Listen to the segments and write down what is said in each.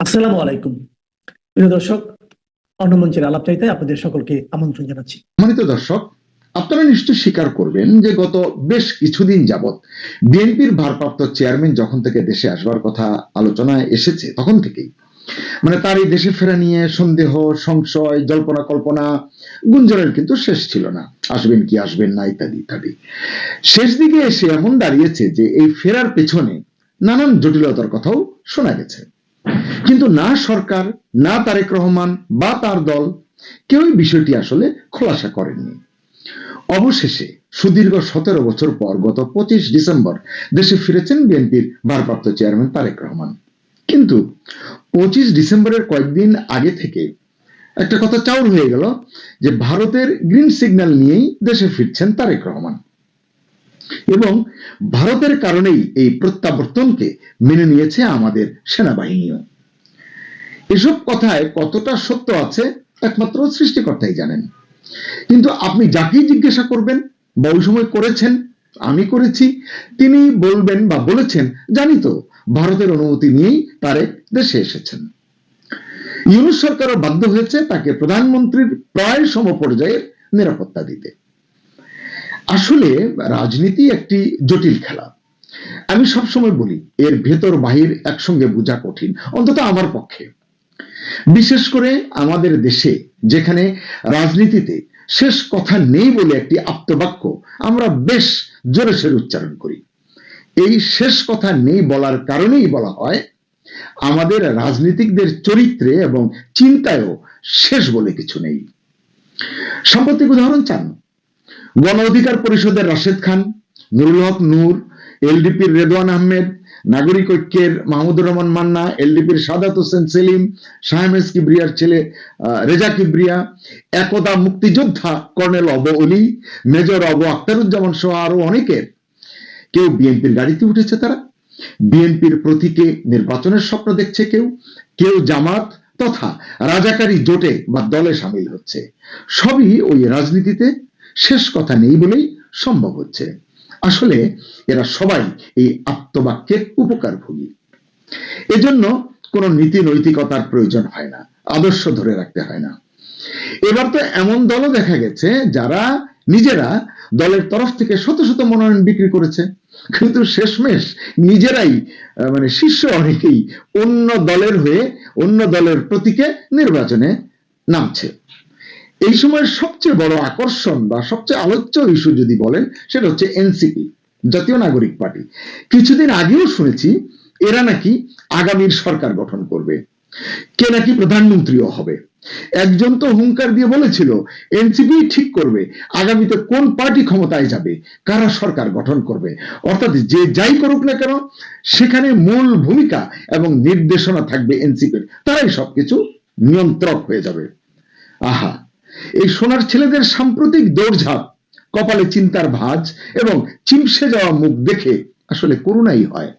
আসসালামু আলাইকুম প্রিয় দর্শক, অন্যমঞ্চের আলাপ চাইতে আপনাদের সকলকে আমন্ত্রণ জানাচ্ছি। সম্মানিত দর্শক, আপনারা নিশ্চয়ই স্বীকার করবেন যে গত বেশ কিছুদিন যাবৎ বিএনপির ভারপ্রাপ্ত চেয়ারম্যান যখন থেকে দেশে আসবার কথা আলোচনায় এসেছে তখন থেকেই তার এই দেশে ফেরা নিয়ে সন্দেহ, সংশয়, জল্পনা কল্পনা, গুঞ্জনের কিন্তু শেষ ছিল না। আসবেন কি আসবেন না ইত্যাদি ইত্যাদি। শেষ দিকে এসে এমন দাঁড়িয়েছে যে এই ফেরার পেছনে নানান জটিলতার কথাও শোনা গেছে, কিন্তু না সরকার, না তারেক রহমান বা তার দল কেউই বিষয়টি আসলে খোলাসা করেননি। অবশেষে সুদীর্ঘ 17 বছর পর গত 25 ডিসেম্বর দেশে ফিরেছেন বিএনপির ভারপ্রাপ্ত চেয়ারম্যান তারেক রহমান। কিন্তু 25 ডিসেম্বরের কয়েকদিন আগে থেকে একটা কথা চাউর হয়ে গেল যে ভারতের গ্রিন সিগন্যাল নিয়েই দেশে ফিরছেন তারেক রহমান, এবং ভারতের কারণেই এই প্রত্যাবর্তনকে মেনে নিয়েছে আমাদের সেনাবাহিনীও। এসব কথায় কতটা সত্য আছে একমাত্র সৃষ্টিকর্তাই জানেন। কিন্তু আপনি যাকেই জিজ্ঞাসা করবেন বা ওই সময় করেছেন, আমি করেছি, তিনি বলবেন বা বলেছেন, জানি তো, ভারতের অনুমতি নিয়েই তারেক দেশে এসেছেন। ইউনূস সরকারও বাধ্য হয়েছে তাকে প্রধানমন্ত্রীর প্রায় সমপর্যায়ের নিরাপত্তা দিতে। আসলে রাজনীতি একটি জটিল খেলা। আমি সবসময় বলি এর ভেতর বাহির একসঙ্গে বোঝা কঠিন, অন্তত আমার পক্ষে। বিশেষ করে আমাদের দেশে, যেখানে রাজনীতিতে শেষ কথা নেই বলে একটি আপ্তবাক্য আমরা বেশ জোরে সোরে উচ্চারণ করি। এই শেষ কথা নেই বলার কারণেই বলা হয় আমাদের রাজনীতিকদের চরিত্রে এবং চিন্তায়ও শেষ বলে কিছু নেই। সাম্প্রতিক উদাহরণ চান, গণ অধিকার পরিষদের রাশেদ খান, নুরুল হক নূর, এলডিপির রেদওয়ান আহমেদ, নাগরিক ঐক্যের মাহমুদুর রহমান মান্না, এলডিপির সাদাত হোসেন সেলিম, শাহমেজ কিবরিয়ার ছেলে রেজা কিবরিয়া, একদা মুক্তিযোদ্ধা colonel of Oli, major of Akhtaruzzaman সহ আরো অনেকের কেউ বিএনপির গাড়িতে উঠেছে, তারা বিএনপির প্রতীকে নির্বাচনের স্বপ্ন দেখছে, কেউ কেউ জামাত তথা রাজাকারী জোটে বা দলে সামিল হচ্ছে। সবই ওই রাজনীতিতে শেষ কথা নেই বলেই সম্ভব হচ্ছে। আসলে এরা সবাই এই আপ্তবাক্যের উপকারভোগী। এজন্য কোনো নীতি নৈতিকতার প্রয়োজন হয় না, আদর্শ ধরে রাখতে হয় না। এবার তো এমন দলও দেখা গেছে যারা নিজেরা দলের তরফ থেকে শত শত মনোনয়ন বিক্রি করেছে, কিন্তু শেষমেশ নিজেরাই শীর্ষ অনেকেই অন্য দলের হয়ে অন্য দলের প্রতীকে নির্বাচনে নামছে। এই সময়ের সবচেয়ে বড় আকর্ষণ বা সবচেয়ে আলোচ্য ইস্যু যদি বলেন, সেটা হচ্ছে এনসিপি, জাতীয় নাগরিক পার্টি। কিছুদিন আগেও শুনেছি এরা নাকি আগামীর সরকার গঠন করবে, কে নাকি প্রধানমন্ত্রীও হবে। একজন তো হুঙ্কার দিয়ে বলেছিল এনসিপি ঠিক করবে আগামীতে কোন পার্টি ক্ষমতায় যাবে, কারা সরকার গঠন করবে। অর্থাৎ যে যাই করুক না কেন সেখানে মূল ভূমিকা এবং নির্দেশনা থাকবে এনসিপির, তারাই সবকিছু নিয়ন্ত্রক হয়ে যাবে। আহা, এই সোনার ছেলেদের সাম্প্রতিক দৌড়ঝাঁপ, কপালে চিন্তার ভাঁজ এবং চিমসে যাওয়া মুখ দেখে আসলে করুণাই হয়।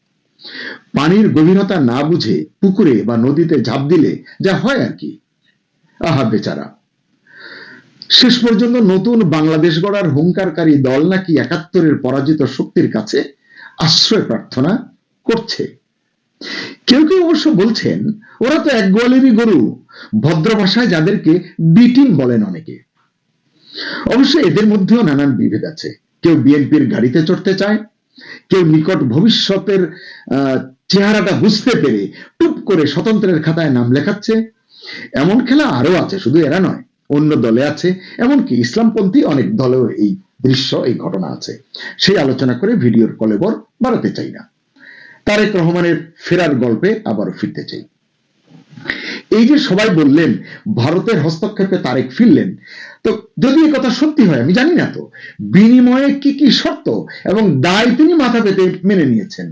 পানির গভীরতা না বুঝে পুকুরে বা নদীতে ঝাঁপ দিলে যা হয় আর কি। আহা বেচারা, শেষ পর্যন্ত নতুন বাংলাদেশ গড়ার হুঙ্কারকারী দল নাকি ৭১-এর পরাজিত শক্তির কাছে আশ্রয় প্রার্থনা করছে। কেউ কেউ অবশ্য বলছেন ওরা তো এক গোয়ালেরই গরু, ভদ্র ভাষায় যাদেরকে বিটিং বলেন অনেকে। অবশ্য এদের মধ্যেও নানান বিভেদ আছে। কেউ বিএনপির গাড়িতে চড়তে চায়, কেউ নিকট ভবিষ্যতের চেহারাটা বুঝতে পেরে টুপ করে স্বতন্ত্রের খাতায় নাম লেখাচ্ছে। এমন খেলা আরো আছে, শুধু এরা নয়, অন্য দলে আছে, এমনকি ইসলামপন্থী অনেক দলেও এই দৃশ্য, এই ঘটনা আছে। সেই আলোচনা করে ভিডিওর কলেবর বাড়াতে চাই না। তারেক রহমানের ফেরার গল্পে আবারও ফিরতে চাই। এই যে সবাই বললেন ভারতের হস্তক্ষেপে তারেক ফিরলেন, তো যদি এই কথা সত্যি হয়, আমি জানি না তো বিনিময়ে কি কি শর্ত এবং দায় তিনি মাথা পেতে মেনে নিয়েছেন,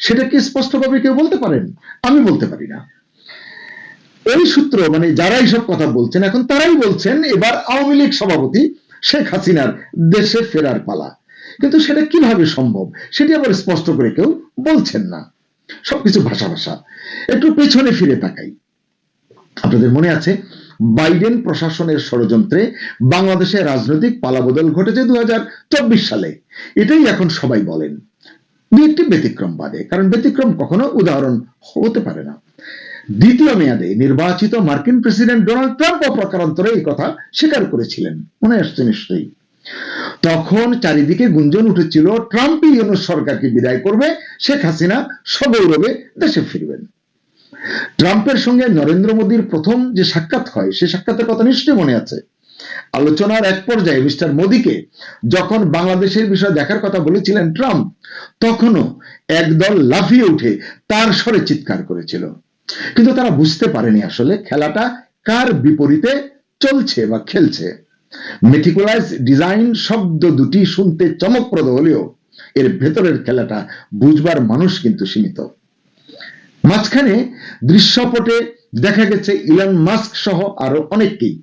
সেটা কি স্পষ্টভাবে কেউ বলতে পারেন? আমি বলতে পারি না। ওই সূত্র যারা এইসব কথা বলছেন এখন তারাই বলছেন এবার আওয়ামী লীগ সভাপতি শেখ হাসিনার দেশে ফেরার পালা, কিন্তু সেটা কিভাবে সম্ভব সেটি আবার স্পষ্ট করে কেউ বলছেন না। সবকিছু ভাষা ভাষা। একটু পেছনে ফিরে তাকাই। আপনাদের মনে আছে বাইডেন প্রশাসনের ষড়যন্ত্রে বাংলাদেশের রাজনৈতিক পালাবদল ঘটেছে 2024 সালে। এটাই এখন সবাই বলেন, দুই একটি ব্যতিক্রম বাদে, কারণ ব্যতিক্রম কখনো উদাহরণ হতে পারে না। দ্বিতীয় মেয়াদে নির্বাচিত মার্কিন প্রেসিডেন্ট ডোনাল্ড ট্রাম্প প্রকারান্তরে এই কথা স্বীকার করেছিলেন, মনে আসছে নিশ্চয়ই। তখন চারিদিকে গুঞ্জন উঠেছিল ট্রাম্পই ইউনূস সরকারকে বিদায় করবে, শেখ হাসিনা সগৌরবে দেশে ফিরবেন। ট্রাম্পের সঙ্গে নরেন্দ্র মোদীর প্রথম যে সাক্ষাৎ হয়, সে সাক্ষাতের কথা নিশ্চয়ই মনে আছে। আলোচনার এক পর্যায়ে মিস্টার মোদীকে যখন বাংলাদেশের বিষয় দেখার কথা বলেছিলেন ট্রাম্প, তখনও একদল লাফিয়ে উঠে তার স্বরে চিৎকার করেছিল। কিন্তু তারা বুঝতে পারেনি আসলে খেলাটা কার বিপরীতে চলছে বা খেলছে। মেটিকুলাস ডিজাইন শব্দ দুটি শুনতে চমকপ্রদ হলেও এর ভেতরের খেলাটা বুঝবার মানুষ কিন্তু সীমিত। মাঝখানে দৃশ্যপটে দেখা গেছে ইলন মাস্ক সহ আরো অনেককেই।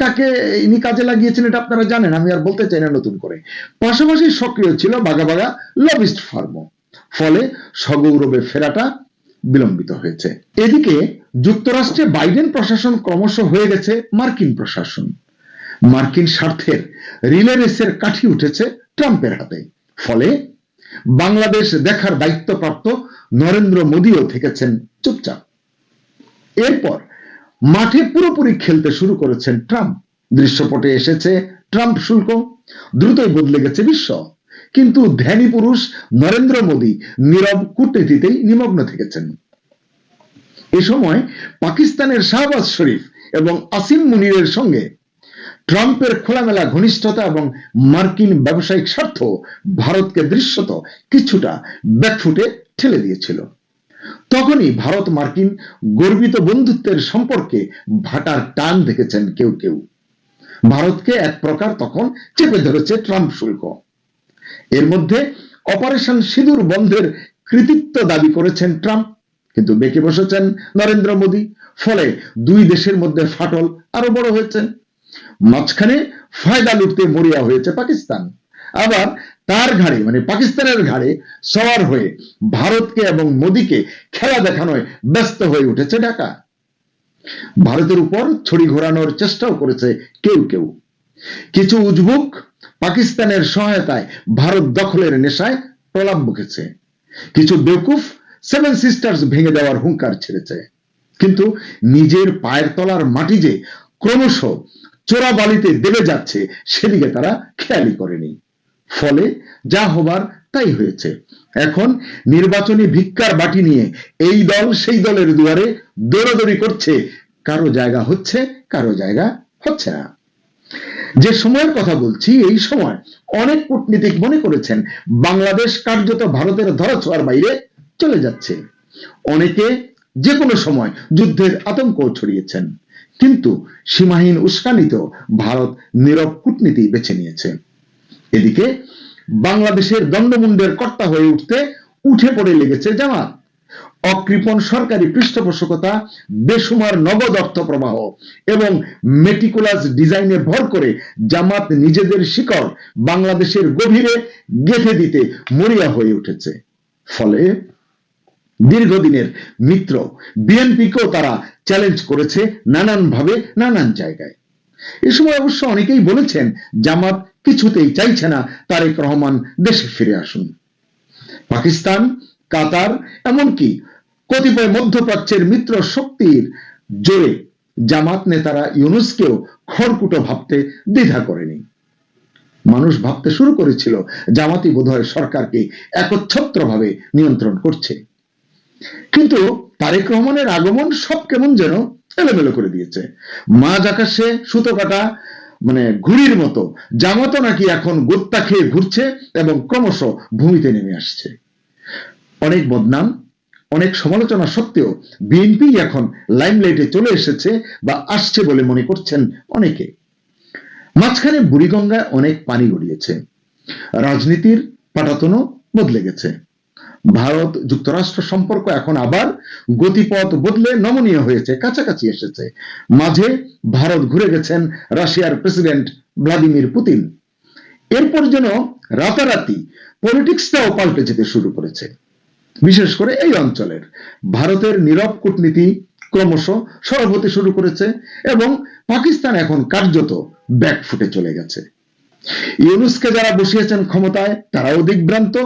কাকে ইনি কাজে লাগিয়েছেন এটা আপনারা জানেন, আমি আর বলতে চাই না নতুন করে। পাশাপাশি সক্রিয় ছিল বাঘা বাঘা লবিস্ট ফার্মও। ফলে সগৌরবে ফেরাটা বিলম্বিত হয়েছে। এদিকে যুক্তরাষ্ট্রে বাইডেন প্রশাসন ক্রমশ হয়ে গেছে মার্কিন প্রশাসন। মার্কিন স্বার্থের রিলে রেসের কাঠি উঠেছে ট্রাম্পের হাতে। ফলে বাংলাদেশ দেখার দায়িত্বপ্রাপ্ত নরেন্দ্র মোদীও থেকেছেন চুপচাপ। এরপর মাঠে পুরোপুরি খেলতে শুরু করেছেন ট্রাম্প। দৃশ্যপটে এসেছে ট্রাম্প শুল্ক, দ্রুতই বদলে গেছে বিশ্ব। কিন্তু ধ্যানী পুরুষ নরেন্দ্র মোদী নীরব কূটনীতিতেই নিমগ্ন থেকেছেন। এ সময় পাকিস্তানের শাহবাজ শরীফ এবং আসিম মুনিরের সঙ্গে ট্রাম্পের খোলামেলা ঘনিষ্ঠতা এবং মার্কিন ব্যবসায়িক স্বার্থ ভারতকে দৃশ্যত কিছুটা ব্যাকফুটে ঠেলে দিয়েছিল। তখনই ভারত মার্কিন গর্বিত বন্ধুত্বের সম্পর্কে ভাটার টান দেখেছেন কেউ কেউ। ভারতকে এক প্রকার তখন চেপে ধরেছে ট্রাম্প শুল্ক। এর মধ্যে অপারেশন সিঁদুর বন্ধের কৃতিত্ব দাবি করেছেন ট্রাম্প, কিন্তু বেঁকে বসেছেন নরেন্দ্র মোদী। ফলে দুই দেশের মধ্যে ফাটল আরো বড় হয়েছে। মাঝখানে ফায়দা লুটতে মরিয়া হয়েছে পাকিস্তান। আবার তার ঘাড়ে মানে পাকিস্তানের ঘাড়ে সওয়ার হয়ে ভারতকে এবং মোদীকে খেলা দেখানোয় ব্যস্ত হয়ে উঠেছে ঢাকা। ভারতের উপর ছড়ি ঘোরানোর চেষ্টাও করেছে কেউ কেউ। কিছু উজবুক পাকিস্তানের সহায়তায় ভারত দখলের নেশায় প্রলাপ বকেছে। কিছু বেকুফ সেভেন সিস্টার্স ভেঙে দেওয়ার হুঙ্কার ছেড়েছে। কিন্তু নিজের পায়ের তলার মাটি যে ক্রমশ চোরাবালিতে দেবে যাচ্ছে সেদিকে তারা খেয়ালই করেনি। ফলে যা হবার তাই হয়েছে। এখন নির্বাচনী ভিক্ষার বাটি নিয়ে এই দল সেই দলের দুয়ারে দৌড়াদৌড়ি করছে। কারো জায়গা হচ্ছে, কারো জায়গা হচ্ছে না। যে সময়ের কথা বলছি, এই সময় অনেক কূটনীতিক মনে করেছেন বাংলাদেশ কার্যত ভারতের ধরাছোঁয়ার বাইরে চলে যাচ্ছে। অনেকে যে কোনো সময় যুদ্ধের আতঙ্ক ছড়িয়েছেন। কিন্তু সীমাহীন উস্কানিতে ভারত নীরব কূটনীতি বেছে নিয়েছে। এদিকে বাংলাদেশের দণ্ডমুণ্ডের কর্তা হয়ে উঠে পড়ে লেগেছে জামাত। অকৃপণ সরকারি পৃষ্ঠপোষকতা, বেসুমার নগদ অর্থ প্রবাহ এবং মেটিকুলাস ডিজাইনে ভর করে জামাত নিজেদের শিকড় বাংলাদেশের গভীরে গেঁথে দিতে মরিয়া হয়ে উঠেছে। ফলে দীর্ঘদিনের মিত্র বিএনপিকেও তারা চ্যালেঞ্জ করেছে নানানভাবে, নানান জায়গায়। এ সময় অবশ্য অনেকেই বলেছেন জামাত কিছুতেই চাইছে না তারেক রহমান দেশে ফিরে আসুন। পাকিস্তান, কাতার, এমনকি কতিপয় মধ্যপ্রাচ্যের মিত্র শক্তির জোরে জামাত নেতারা ইউনূসকেও খড়কুটো ভাবতে দ্বিধা করেনি। মানুষ ভাবতে শুরু করেছিল জামাতই বোধহয় সরকারকে একচ্ছত্রভাবে নিয়ন্ত্রণ করছে। কিন্তু তারেক রহমানের আগমন সব কেমন যেন এলোমেলো করে দিয়েছে। মাঝ আকাশে সুতো কাটা ঘুড়ির মতো জামাতও নাকি এখন গোত্তা খেয়ে ঘুরছে এবং ক্রমশ ভূমিতে নেমে আসছে। অনেক বদনাম, অনেক সমালোচনা সত্ত্বেও বিএনপি এখন লাইমলাইটে চলে এসেছে বা আসছে বলে মনে করছেন অনেকে। মাঝখানে বুড়িগঙ্গায় অনেক পানি গড়িয়েছে, রাজনীতির পাটাতনও বদলে গেছে। ভারত যুক্তরাষ্ট্র সম্পর্ক এখন আবার গতিপথ বদলে নমনীয় হয়েছে, কাছাকাছি এসেছে। মাঝে ভারত ঘুরে গেছেন রাশিয়ার প্রেসিডেন্ট ভ্লাদিমির পুতিন। এরপর যেন রাতারাতি পলিটিক্সটাও পাল্টে যেতে শুরু করেছে। বিশেষ করে এই অঞ্চলের ভারতের নীরব কূটনীতি ক্রমশ সরব হতে শুরু করেছে এবং পাকিস্তান এখন কার্যত ব্যাকফুটে চলে গেছে। ইউনূসকে যারা বসিয়েছেন ক্ষমতায় তারাও দিগ্ভ্রান্ত,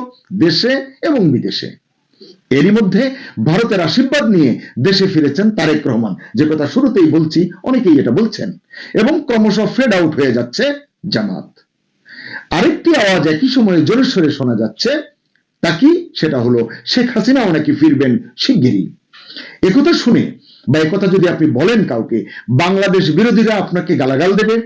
দেশে এবং বিদেশে। এরই মধ্যে ভারতের আশীর্বাদ নিয়ে দেশে ফিরেছেন তারেক রহমান, যে কথা শুরুতেই বলছি, অনেকেই এটা বলছেন, এবং ক্রমশ ফেড আউট হয়ে যাচ্ছে জামাত। আরেকটি আওয়াজ একই সময়ে জোরে সোরে শোনা যাচ্ছে, তা কি? সেটা হলো শেখ হাসিনাও নাকি ফিরবেন শিগগিরই। একথা শুনে বা একথা যদি আপনি বলেন কাউকে, বাংলাদেশ বিরোধীরা আপনাকে গালাগাল দেবে,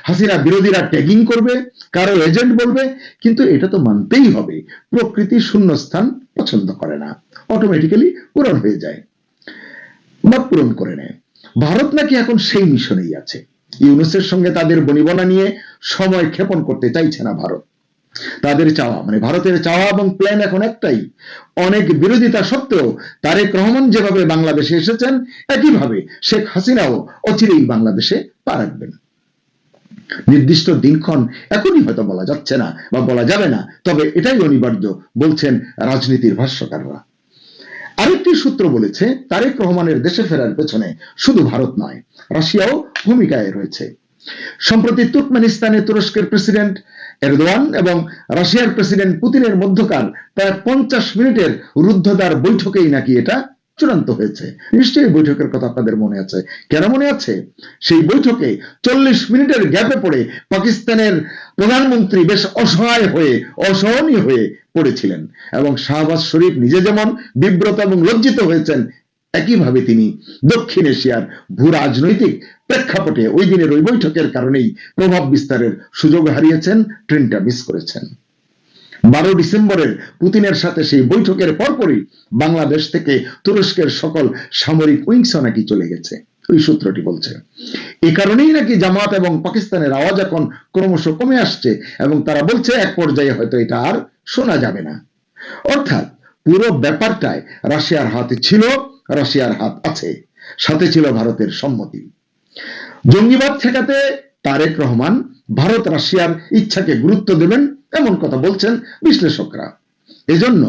হাসিনা বিরোধীরা ট্যাগিং করবে, কারো এজেন্ট বলবে, কিন্তু এটা তো মানতেই হবে, প্রকৃতি শূন্যস্থান পছন্দ করে না, অটোমেটিক্যালি পূরণ হয়ে যায় বা পূরণ করে নেয়। ভারত নাকি এখন সেই মিশনেই আছে। ইউনূসের সঙ্গে তাদের বনিবনা নিয়ে সময় ক্ষেপণ করতে চাইছে না ভারত। তাদের চাওয়া, মানে ভারতের চাওয়া এবং প্ল্যান এখন একটাই, অনেক বিরোধিতা সত্ত্বেও তারেক রহমান যেভাবে বাংলাদেশে এসেছেন, একইভাবে শেখ হাসিনাও অচিরেই বাংলাদেশে পা রাখবেন। নির্দিষ্ট দিনক্ষণ এখনই হয়তো বলা যাচ্ছে না বা বলা যাবে না, তবে এটাই অনিবার্য, বলছেন রাজনীতির ভাষ্যকাররা। আরেকটি সূত্র বলেছে, তারেক রহমানের দেশে ফেরার পেছনে শুধু ভারত নয়, রাশিয়াও ভূমিকায় রয়েছে। সম্প্রতি তুর্কমেনিস্তানে তুরস্কের প্রেসিডেন্ট এরদোয়ান এবং রাশিয়ার প্রেসিডেন্ট পুতিনের মধ্যকার প্রায় 50 মিনিটের রুদ্ধদ্বার বৈঠকেই নাকি এটা চূড়ান্ত হয়েছে। নিশ্চয়ই বৈঠকের কথা আপনাদের মনে আছে। কেন মনে আছে? সেই বৈঠকে 40 মিনিটের গ্যাপে পড়ে পাকিস্তানের প্রধানমন্ত্রী বেশ অসহায় হয়ে, অসহনীয় হয়ে পড়েছিলেন, এবং শাহবাজ শরীফ নিজে যেমন বিব্রত এবং লজ্জিত হয়েছেন, একইভাবে তিনি দক্ষিণ এশিয়ার ভূ রাজনৈতিক প্রেক্ষাপটে ওই দিনের ওই বৈঠকের কারণেই প্রভাব বিস্তারের সুযোগ হারিয়েছেন, ট্রেনটা মিস করেছেন। 12 ডিসেম্বরের পুতিনের সাথে সেই বৈঠকের পরপরই বাংলাদেশ থেকে তুরস্কের সকল সামরিক উইংসও নাকি চলে গেছে, ওই সূত্রটি বলছে। এ কারণেই নাকি জামাত এবং পাকিস্তানের আওয়াজ এখন ক্রমশ কমে আসছে, এবং তারা বলছে এক পর্যায়ে হয়তো এটা আর শোনা যাবে না। অর্থাৎ পুরো ব্যাপারটায় রাশিয়ার হাতে ছিল, রাশিয়ার হাত আছে, সাথে ছিল ভারতের সম্মতি। জঙ্গিবাদ ঠেকাতে তারেক রহমান ভারত রাশিয়ার ইচ্ছাকে গুরুত্ব দেবেন, এমন কথা বলছেন বিশ্লেষকরা। এজন্য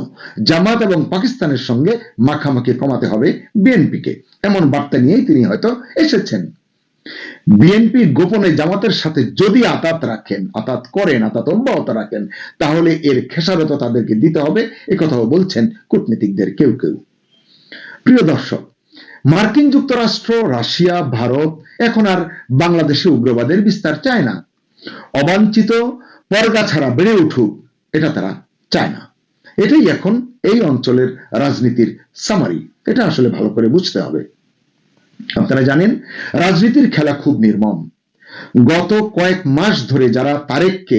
জামাত এবং পাকিস্তানের সঙ্গে মাখামাখি কমাতে হবে বিএনপিকে, এমন বার্তা নিয়েই তিনি হয়তো এসেছেন। বিএনপি গোপনে জামাতের সাথে যদি আতাত অব্যাহত রাখেন, তাহলে এর খেসারত তাদেরকে দিতে হবে, একথাও বলছেন কূটনীতিকদের কেউ কেউ। প্রিয় দর্শক, মার্কিন যুক্তরাষ্ট্র, রাশিয়া, ভারত এখন আর বাংলাদেশে উগ্রবাদের বিস্তার চায় না। অবাঞ্ছিত পরগা ছাড়া বেড়ে উঠুক, এটা তারা চায় না। এটাই এখন এই অঞ্চলের রাজনীতির সামারি। এটা আসলে ভালো করে বুঝতে হবে। আপনারা জানেন, রাজনীতির খেলা খুব নির্মম। গত কয়েক মাস ধরে যারা তারেককে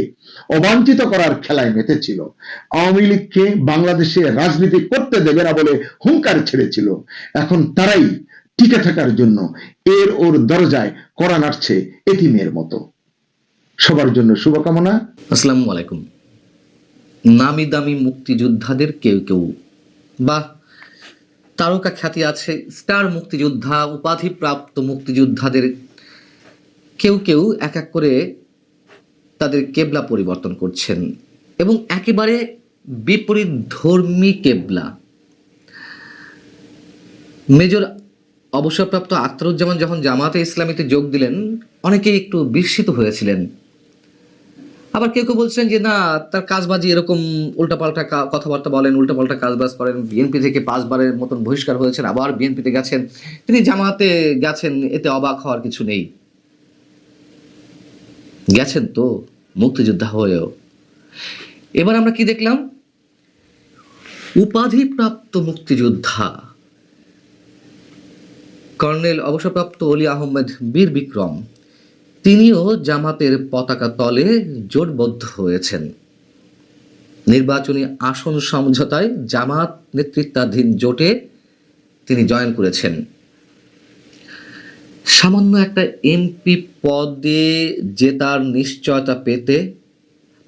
অবাঞ্ছিত করার খেলায় মেতেছিল, আওয়ামী লীগকে বাংলাদেশে রাজনীতি করতে দেবে না বলে হুঙ্কার ছেড়েছিল, এখন তারাই টিকে থাকার জন্য এর ওর দরজায় কড়া নাড়ছে এতিমের মতো। সবার জন্য শুভকামনা। আসসালামু আলাইকুম। নামি দামি মুক্তিযোদ্ধাদের কেউ কেউ বা তারকা খ্যাতি আছে স্টার মুক্তিযোদ্ধা, উপাধিপ্রাপ্ত মুক্তিযোদ্ধাদের কেউ কেউ এক এক করে তাদের কেবলা পরিবর্তন করছেন, এবং একেবারে বিপরীত ধর্মী কেবলা। মেজর অবসরপ্রাপ্ত আখতারুজ্জামান যখন জামাতে ইসলামীতে যোগ দিলেন, অনেকেই একটু বিস্মিত হয়েছিলেন। আবার কেউ কেউ বলছেন যে না, তার কাজবাজি এরকম উল্টাপাল্টা কথাবার্তা বলেন, উল্টাপাল্টা কাজবাজ করেন, বিএনপি থেকে 5 বারের মতন বহিষ্কার হয়েছেন, আবার বিএনপিতে গেছেন, তিনি জামাতে গেছেন, এতে অবাক হওয়ার কিছু নেই। গেছেন তো মুক্তিযোদ্ধা হয়েও। এবার আমরা কি দেখলাম? উপাধিপ্রাপ্ত মুক্তিযোদ্ধা কর্নেল অবসরপ্রাপ্ত অলি আহমেদ বীর বিক্রম, তিনিও জামাতের পতাকা তলে জোটবদ্ধ হয়েছেন। নির্বাচনী আসন সমঝোতায় জামাত নেতৃত্বাধীন জোটে তিনি জয়েন করেছেন। সামান্য একটা এমপি পদে জেতার নিশ্চয়তা পেতে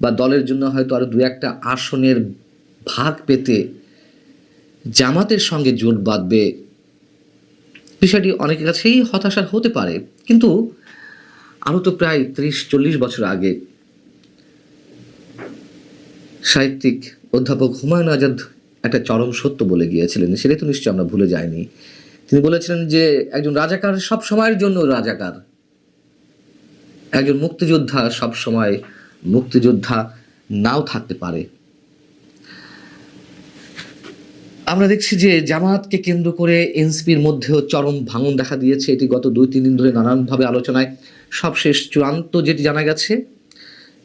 বা দলের জন্য হয়তো আরো 2-1টা আসনের ভাগ পেতে জামাতের সঙ্গে জোট বাঁধবে, বিষয়টি অনেকের কাছেই হতাশার হতে পারে। কিন্তু আরো তো প্রায় 30-40 বছর আগে সাহিত্যিক অধ্যাপক হুমায়ুন আজাদ একটা চরম সত্য বলে গিয়েছিলেন, সেটাই তো নিশ্চয় আমরা ভুলে যাইনি। তিনি বলেছিলেন যে একজন রাজাকার সব সময়ের জন্য রাজাকার, একজন মুক্তিযোদ্ধা সব সময় মুক্তিযোদ্ধা নাও থাকতে পারে। আমরা দেখছি যে জামাতকে কেন্দ্র করে এনসিপির মধ্যেও চরম ভাঙন দেখা দিয়েছে। এটি গত 2-3 দিন ধরে নানানভাবে আলোচনায়। সবশেষ চূড়ান্ত যেটি জানা গেছে,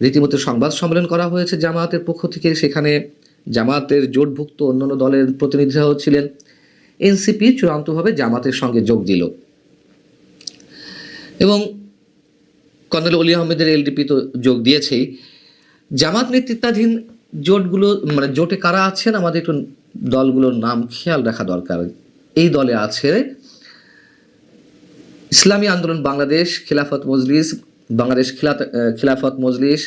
রীতিমতো সংবাদ সম্মেলন করা হয়েছে জামায়াতের পক্ষ থেকে। সেখানে জামায়াতের জোটভুক্ত অন্যান্য দলের প্রতিনিধিরাও ছিলেন। এনসিপি চূড়ান্তভাবে জামাতের সঙ্গে যোগ দিল এবং কর্নেল অলি আহমেদের এলডিপি তো যোগ দিয়েছেই। জামাত নেতৃত্বাধীন জোটগুলো, মানে জোটে কারা আছেন, আমাদের একটু দলগুলোর নাম খেয়াল রাখা দরকার। এই দলে আছে ইসলামী আন্দোলন বাংলাদেশ, খিলাফত মজলিস, বাংলাদেশ খিলাফত মজলিস,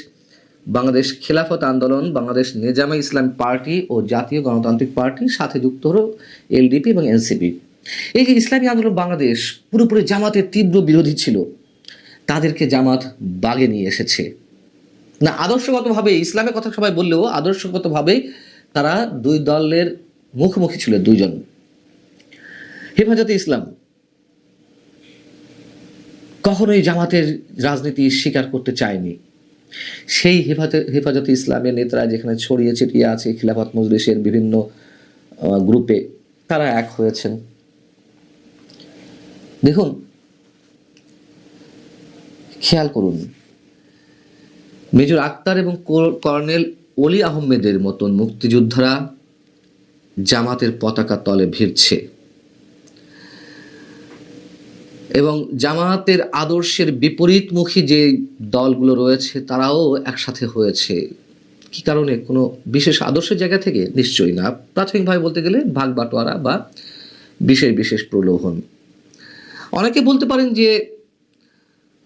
বাংলাদেশ খিলাফত আন্দোলন, বাংলাদেশ নেজামে ইসলামী পার্টি ও জাতীয় গণতান্ত্রিক পার্টি, সাথে যুক্ত হলো এলডিপি এবং এনসিপি। এই যে ইসলামী আন্দোলন বাংলাদেশ পুরোপুরি জামাতের তীব্র বিরোধী ছিল, তাদেরকে জামাত বাগে নিয়ে এসেছে। না, আদর্শগতভাবে ইসলামের কথা সবাই বললেও আদর্শগতভাবেই তারা দুই দলের মুখোমুখি ছিল দুইজন। হেফাজতে ইসলাম কখনোই জামাতের রাজনীতি স্বীকার করতে চায়নি। সেই হেফাজতে ইসলামের নেতারা যেখানে ছড়িয়ে ছিটিয়ে আছে খিলাফত মজলিসের বিভিন্ন গ্রুপে, তারা এক হয়েছেন। দেখুন, খেয়াল করুন, মেজর আক্তার এবং কর্নেল অলি আহমেদের মতন মুক্তিযোদ্ধারা জামাতের পতাকা তলে ভিড়ছে এবং জামাতের আদর্শের বিপরীতমুখী যে দলগুলো রয়েছে তারাও একসাথে হয়েছে। কি কারণে? কোনো বিশেষ আদর্শের জায়গা থেকে? নিশ্চয়ই না। প্রাথমিকভাবে বলতে গেলে ভাগ বাটোয়ারা বা বিশেষ বিশেষ প্রলোভন। অনেকে বলতে পারেন যে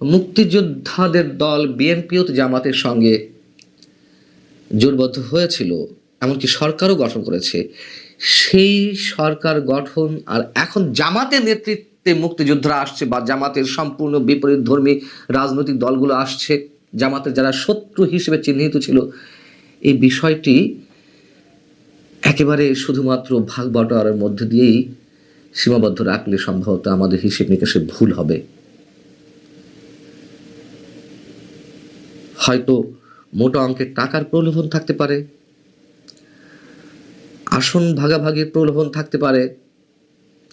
মুক্তিযোদ্ধাদের দল বিএনপিও তো জামাতের সঙ্গে জোটবদ্ধ হয়েছিল, এমনকি সরকারও গঠন করেছে। সেই সরকার গঠন আর এখন জামাতের নেতৃত্বে মুক্তিযোদ্ধারা আসছে বা জামাতের সম্পূর্ণ বিপরীত ধর্মী রাজনৈতিক দলগুলো আসছে, জামাতের যারা শত্রু হিসেবে চিহ্নিত ছিল, এই বিষয়টি একেবারে শুধুমাত্র ভাগ বাটোয়ারার মধ্যে দিয়েই সীমাবদ্ধ রাখলে সম্ভবত আমাদের হিসেব নিকাশে ভুল হবে। হয়তো মোটা অঙ্কের টাকার প্রলোভন থাকতে পারে, আসন ভাগাভাগির প্রলোভন থাকতে পারে,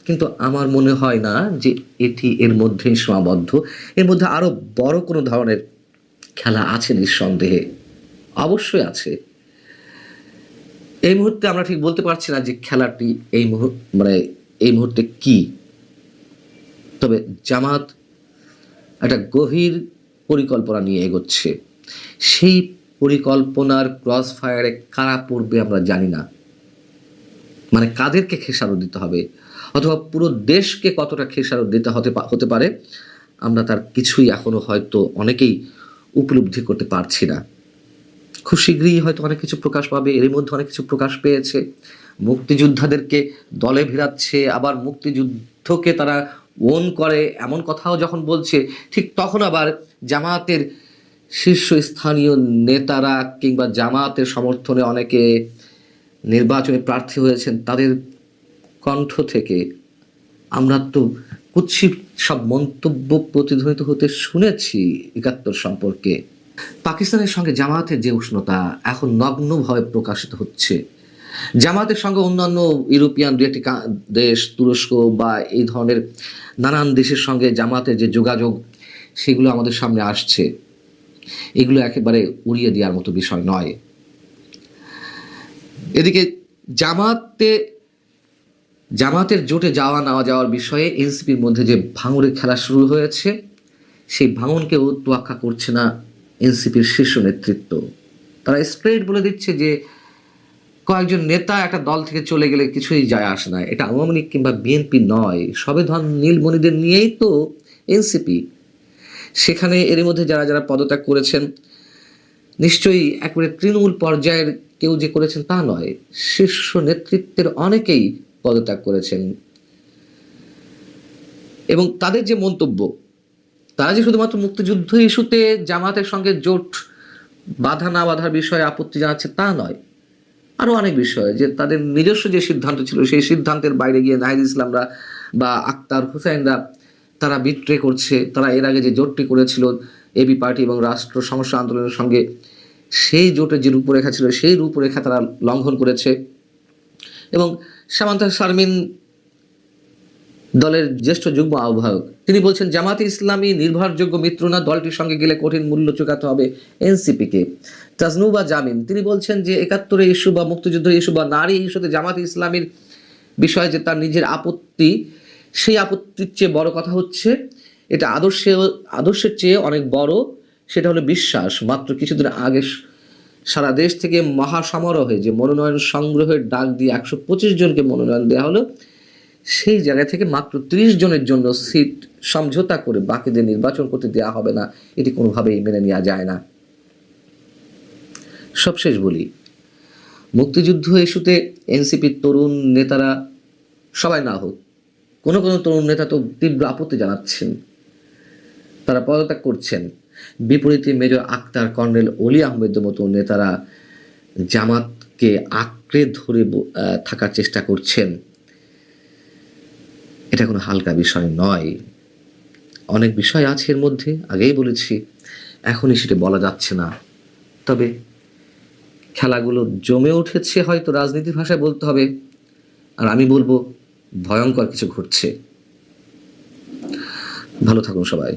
কিন্তু আমার মনে হয় না যে এটি এর মধ্যেই সীমাবদ্ধ। এর মধ্যে আরো বড় কোনো ধরনের খেলা আছে নিঃসন্দেহে, অবশ্যই আছে। এই মুহূর্তে আমরা ঠিক বলতে পারছি না যে খেলাটি এই মুহূর্তে কি। তবে জামাত একটা গভীর পরিকল্পনা নিয়ে এগোচ্ছে। সেই পরিকল্পনার ক্রস ফায়ারে কারা পড়বে আমরা জানি না। মানে কাদেরকে খেসারত দিতে হবে অথবা পুরো দেশকে কতটা খেসারত দিতে হতে পারে, আমরা তার কিছুই এখনো হয়তো অনেকেই উপলব্ধি করতে পারছি না। খুব শীঘ্রই হয়তো অনেক কিছু প্রকাশ পাবে। এর মধ্যে অনেক কিছু প্রকাশ পেয়েছে। মুক্তিযোদ্ধাদেরকে দলে ভিড়াচ্ছে, আবার মুক্তিযুদ্ধকে তারা ওন করে এমন কথাও যখন বলছে, ঠিক তখন আবার জামায়াতের শীর্ষস্থানীয় নেতারা কিংবা জামায়াতের সমর্থনে অনেকে নির্বাচনে প্রার্থী হয়েছেন, তাদের কণ্ঠ থেকে আমরা তো কুৎসিত সব মন্তব্য প্রতিধ্বনিত হতে শুনেছি ৭১ সম্পর্কে। পাকিস্তানের সঙ্গে জামায়াতের যে উষ্ণতা এখন নগ্নভাবে প্রকাশিত হচ্ছে। জামায়াতের সঙ্গে অন্যান্য ইউরোপিয়ান দু একটি দেশ, তুরস্ক বা এই ধরনের নানান দেশের সঙ্গে জামায়াতের যে যোগাযোগ, সেগুলো আমাদের সামনে আসছে। এগুলো একেবারে উড়িয়ে দেওয়ার মতো বিষয় নয়। এদিকে জামাতের জোটে যাওয়া না যাওয়ার বিষয়ে এনসিপির মধ্যে যে ভাঙনের খেলা শুরু হয়েছে, সেই ভাঙনকেও তোয়াক্কা করছে না এনসিপির শীর্ষ নেতৃত্ব। তারা স্ট্রেট বলে দিচ্ছে যে কয়েকজন নেতা একটা দল থেকে চলে গেলে কিছুই যায় আসে না, এটা আওয়ামী লীগ কিংবা বিএনপি নয়, সবে ধন নীলমণিদের নিয়েই তো এনসিপি। সেখানে এর মধ্যে যারা যারা পদত্যাগ করেছেন, নিশ্চয়ই একেবারে তৃণমূল পর্যায়ের কেউ যে করেছেন তা নয়, শীর্ষ নেতৃত্বের অনেকেই পদত্যাগ করেছেন। এবং তাদের যে মন্তব্য, তারা যে শুধুমাত্র মুক্তিযুদ্ধ ইস্যুতে জামাতের সঙ্গে জোট বাধা না বাধার বিষয়ে আপত্তি জানাচ্ছে তা নয়, আরো অনেক বিষয় যে তাদের নিজস্ব যে সিদ্ধান্ত ছিল সেই সিদ্ধান্তের বাইরে গিয়ে নাহিদ ইসলামরা বা আক্তার হুসাইনরা তারা বিট্রে করছে। তারা এর আগে যে জোটটি করেছিল এবি পার্টি এবং রাষ্ট্র সমস্যা আন্দোলনের সঙ্গে, সেই জোটের যে রূপরেখা ছিল সেই রূপরেখা তারা লঙ্ঘন করেছে। এবং সামান্তা শারমিন দলের জ্যেষ্ঠ যুগ্ম আহ্বায়ক, তিনি বলছেন জামাতে ইসলামী নির্ভরযোগ্য মিত্র না, দলটির সঙ্গে গেলে কঠিন মূল্য চুকাতে হবে এনসিপিকে। তাজনুবা জামিন তিনি বলছেন যে 71 ইস্যু বা মুক্তিযুদ্ধের ইস্যু বা নারী ইস্যুতে জামাতে ইসলামীর বিষয়ে যে তার নিজের আপত্তি, সেই আপত্তির চেয়ে বড় কথা হচ্ছে এটা আদর্শের চেয়ে অনেক বড়, সেটা হলো বিশ্বাস। মাত্র কিছুদিন আগে সারা দেশ থেকে মহাসমারোহে যে মনোনয়ন সংগ্রহের ডাক দিয়ে 125 জনকে মনোনয়ন দেওয়া হলো, সেই জায়গা থেকে মাত্র 30 জনের জন্য সিট সমঝোতা করে বাকিদের নির্বাচন করতে দেওয়া হবে না, এটি কোনোভাবেই মেনে নেওয়া যায় না। সবশেষ বলি, মুক্তিযুদ্ধ ইস্যুতে এনসিপির তরুণ নেতারা সবাই না হোক, কোনো তরুণ নেতা তো তীব্র আপত্তি জানাচ্ছেন, তারা পদত্যাগ করছেন। বিপরীতে মেজর আক্তার, কর্নেল অলি আহমেদের মতো নেতারা জামাতকে আঁকড়ে ধরে থাকার চেষ্টা করছেন। এটা কোনো হালকা বিষয় নয়, অনেক বিষয় আছে এর মধ্যে, আগেই বলেছি, এখনই সেটা বলা যাচ্ছে না। তবে খেলাগুলো জমে উঠেছে, হয়তো রাজনীতির ভাষায় বলতে হবে, আর আমি বলবো ভয়ঙ্কর কিছু ঘটছে। ভালো থাকুন সবাই।